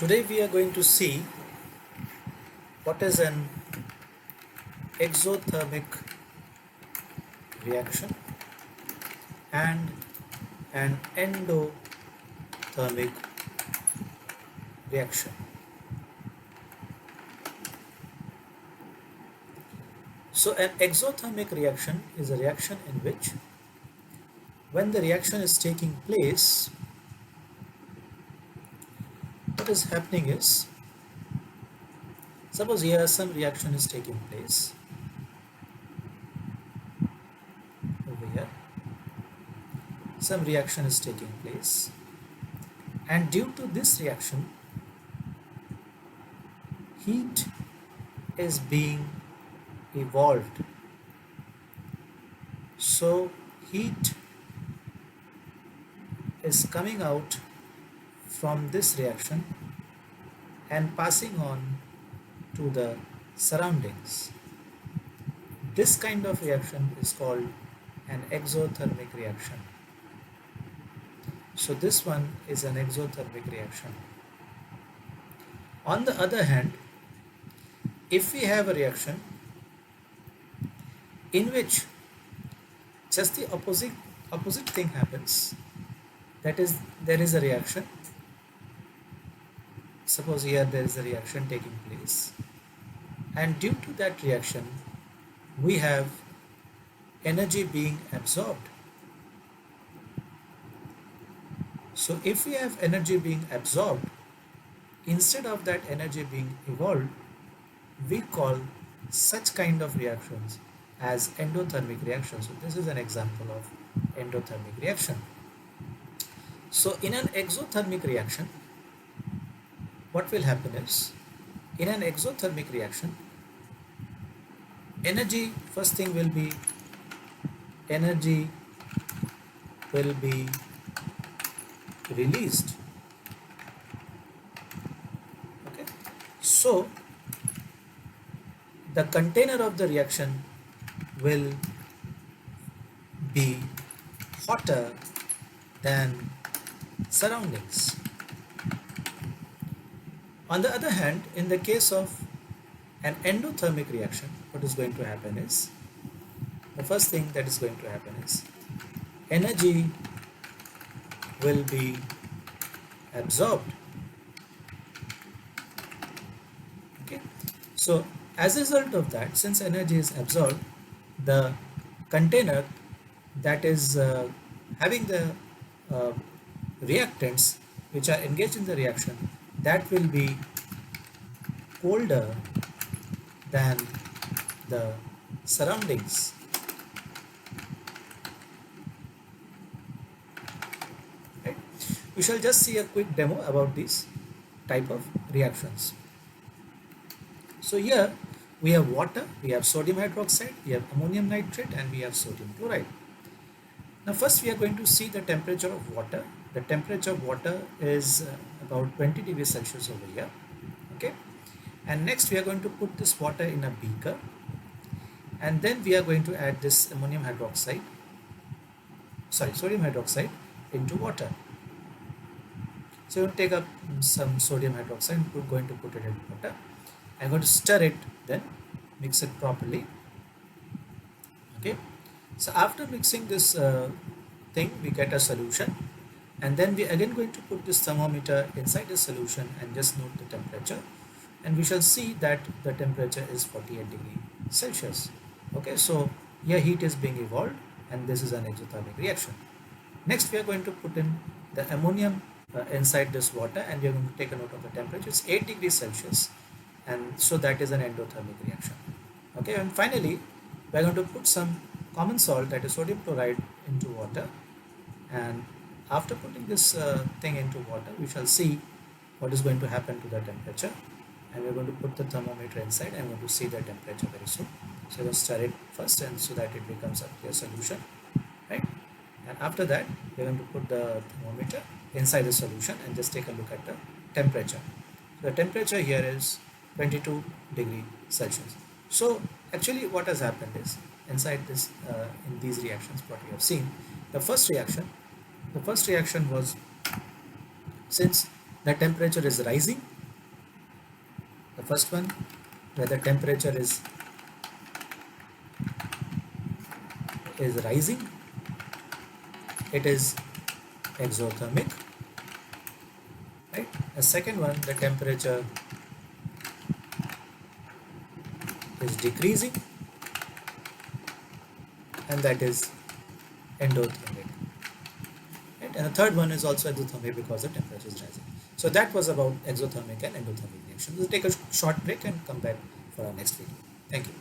Today we are going to see what is an exothermic reaction and an endothermic reaction. So an exothermic reaction is a reaction in which when the reaction is taking place, what is happening is, suppose here some reaction is taking place over here, some reaction is taking place, and due to this reaction, heat is being evolved. So heat is coming out from this reaction and passing on to the surroundings. This kind of reaction is called an exothermic reaction. So this one is an exothermic reaction. On the other hand, if we have a reaction in which just the opposite thing happens, that is, there is a reaction. Suppose here there is a reaction taking place, and due to that reaction we have energy being absorbed. So if we have energy being absorbed, instead of that energy being evolved, we call such kind of reactions as endothermic reactions. So this is an example of endothermic reaction. So in an exothermic reaction, what will happen is, in an exothermic reaction, energy, first thing will be, energy will be released. Okay, so the container of the reaction will be hotter than surroundings. On the other hand, in the case of an endothermic reaction, what is going to happen is, the first thing that is going to happen is, energy will be absorbed. Okay, so as a result of that, since energy is absorbed, the container that is having the reactants which are engaged in the reaction, that will be colder than the surroundings. Right? We shall just see a quick demo about these type of reactions. So here we have water, we have sodium hydroxide, we have ammonium nitrate, and we have sodium chloride. Now first we are going to see the temperature of water. The temperature of water is about 20 degrees Celsius over here. Okay, and next we are going to put this water in a beaker, and then we are going to add this sodium hydroxide into water. So you take up some sodium hydroxide and we're going to put it in water. I'm going to stir it, then mix it properly. Okay, so after mixing this thing, we get a solution, and then we again going to put this thermometer inside the solution and just note the temperature, and we shall see that the temperature is 48 degrees Celsius. Okay, so here heat is being evolved, and this is an exothermic reaction. Next we are going to put in the ammonium inside this water, and we are going to take a note of the temperature. It's 8 degrees Celsius, and so that is an endothermic reaction. Okay, and finally we are going to put some common salt, that is sodium chloride, into water, and after putting this thing into water, we shall see what is going to happen to the temperature, and we are going to put the thermometer inside and we are going to see the temperature very soon. So let's stir it first, and so that it becomes a clear solution, right? And after that we are going to put the thermometer inside the solution and just take a look at the temperature. So the temperature here is 22 degrees Celsius. So actually what has happened is, inside this in these reactions, what we have seen, the first reaction was, since the temperature is rising. The first one, where the temperature is rising, it is exothermic, right? The second one, the temperature is decreasing, and that is endothermic. Right? And the third one is also exothermic because the temperature is rising. So that was about exothermic and endothermic reactions. We'll take a short break and come back for our next video. Thank you.